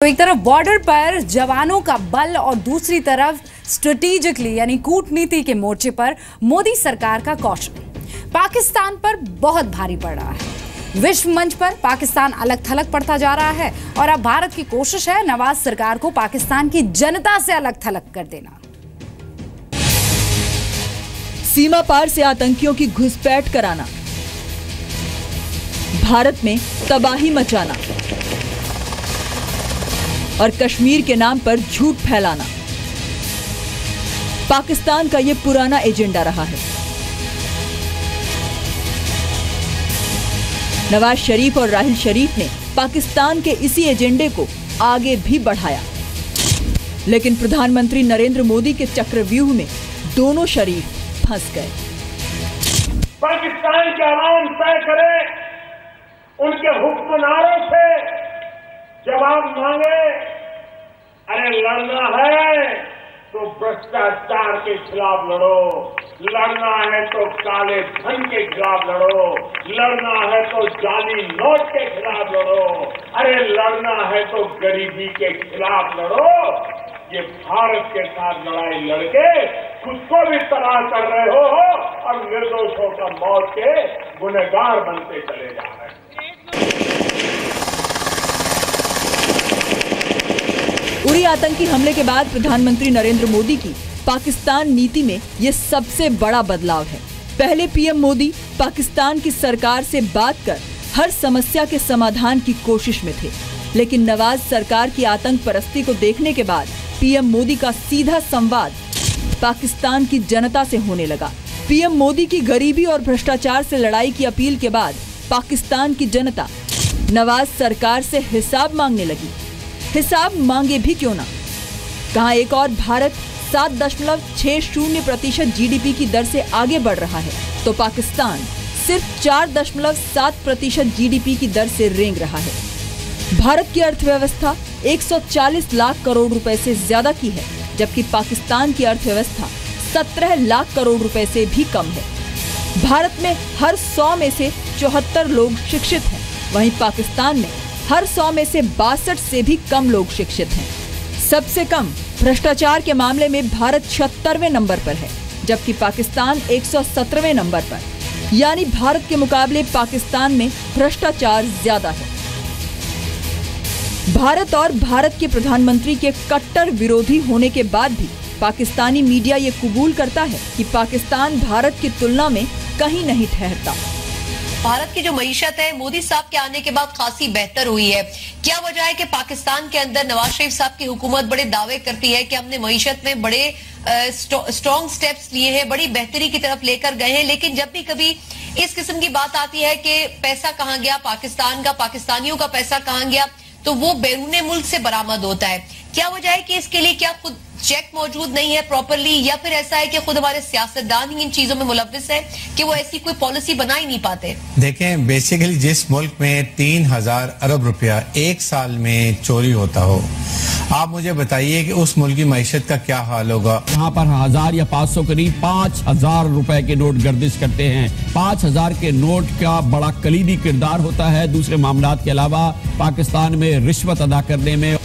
एक तरफ बॉर्डर पर जवानों का बल और दूसरी तरफ स्ट्रेटेजिकली यानी कूटनीति के मोर्चे पर मोदी सरकार का कौशल पाकिस्तान पर बहुत भारी पड़ रहा है। विश्व मंच पर पाकिस्तान अलग थलग पड़ता जा रहा है और अब भारत की कोशिश है नवाज सरकार को पाकिस्तान की जनता से अलग थलग कर देना। सीमा पार से आतंकियों की घुसपैठ कराना, भारत में तबाही मचाना और कश्मीर के नाम पर झूठ फैलाना पाकिस्तान का ये पुराना एजेंडा रहा है। नवाज शरीफ और राहिल शरीफ ने पाकिस्तान के इसी एजेंडे को आगे भी बढ़ाया, लेकिन प्रधानमंत्री नरेंद्र मोदी के चक्रव्यूह में दोनों शरीफ फंस गए। पाकिस्तान के आवाम तय करे, उनके हुक्मनारों से जवाब मांगे। अरे लड़ना है तो भ्रष्टाचार के खिलाफ लड़ो, लड़ना है तो काले धन के खिलाफ लड़ो, लड़ना है तो जाली नोट के खिलाफ लड़ो, अरे लड़ना है तो गरीबी के खिलाफ लड़ो। ये भारत के साथ लड़ाई लड़के खुद को भी तबाह कर रहे हो और निर्दोषों का मौत के गुनहगार बनते चले जा रहे हैं। उरी आतंकी हमले के बाद प्रधानमंत्री नरेंद्र मोदी की पाकिस्तान नीति में ये सबसे बड़ा बदलाव है। पहले पीएम मोदी पाकिस्तान की सरकार से बात कर हर समस्या के समाधान की कोशिश में थे, लेकिन नवाज सरकार की आतंक परस्ती को देखने के बाद पीएम मोदी का सीधा संवाद पाकिस्तान की जनता से होने लगा। पीएम मोदी की गरीबी और भ्रष्टाचार से लड़ाई की अपील के बाद पाकिस्तान की जनता नवाज सरकार से हिसाब मांगने लगी। हिसाब मांगे भी क्यों ना, कहां एक और भारत 7.60% जीडीपी की दर से आगे बढ़ रहा है, तो पाकिस्तान सिर्फ 4.7% जीडीपी की दर से रेंग रहा है। भारत की अर्थव्यवस्था 140 लाख करोड़ रुपए से ज्यादा की है, जबकि पाकिस्तान की अर्थव्यवस्था 17 लाख करोड़ रुपए से भी कम है। भारत में हर 100 में से 74 लोग शिक्षित हैं, वहीं पाकिस्तान में हर 100 में से 62 से भी कम लोग शिक्षित हैं। सबसे कम भ्रष्टाचार के मामले में भारत 76वें नंबर पर है, जबकि पाकिस्तान 117वें नंबर पर, यानी भारत के मुकाबले पाकिस्तान में भ्रष्टाचार ज्यादा है। भारत और भारत के प्रधानमंत्री के कट्टर विरोधी होने के बाद भी पाकिस्तानी मीडिया ये कबूल करता है कि पाकिस्तान भारत की तुलना में कहीं नहीं ठहरता। भारत की जो मईशत है मोदी साहब के आने के बाद खासी बेहतर हुई है। क्या वजह है कि पाकिस्तान के अंदर नवाज शरीफ साहब की हुकूमत बड़े दावे करती है कि हमने मईशत में बड़े स्ट्रॉन्ग स्टेप्स लिए हैं, बड़ी बेहतरी की तरफ लेकर गए हैं, लेकिन जब भी कभी इस किस्म की बात आती है कि पैसा कहाँ गया पाकिस्तान का, पाकिस्तानियों का पैसा कहाँ गया, तो वो बैरूने मुल्क से बरामद होता है। क्या वजह है कि इसके लिए क्या खुद चेक मौजूद नहीं है प्रॉपरली, या फिर ऐसा है कि खुद हमारे सियासतदान ही इन चीजों में मुलव्विस है कि वो ऐसी कोई पॉलिसी बना ही नहीं पाते? देखें, बेसिकली जिस मुल्क में 3000 अरब रुपया एक साल में चोरी होता हो, आप मुझे बताइए कि उस मुल्क की मईशत का क्या हाल होगा। यहाँ पर 1000 या 500 करीब 5000 रुपए के नोट गर्दिश करते हैं। 5000 के नोट का बड़ा कलीदी किरदार होता है दूसरे मामलात के अलावा पाकिस्तान में रिश्वत अदा करने में।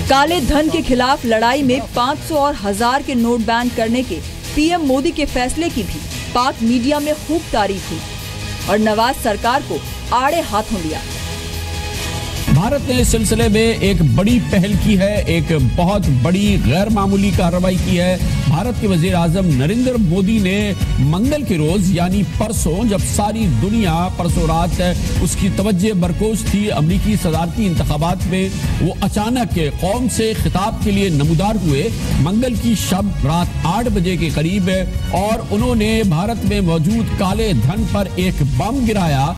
काले धन के खिलाफ लड़ाई में 500 और 1000 के नोट बैन करने के पीएम मोदी के फैसले की भी पाक मीडिया में खूब तारीफ हुई और नवाज सरकार को आड़े हाथों लिया। भारत ने इस सिलसिले में एक बड़ी पहल की है, एक बहुत बड़ी गैर मामूली कार्रवाई की है। भारत के वजीर आजम नरेंद्र मोदी ने मंगल के रोज यानी परसों, जब सारी दुनिया परसों रात उसकी तवज्जो बरकोश थी अमरीकी सदारती इंतखाबात में, वो अचानक कौम से खिताब के लिए नमूदार हुए मंगल की शब रात 8 बजे के करीब, और उन्होंने भारत में मौजूद काले धन पर एक बम गिराया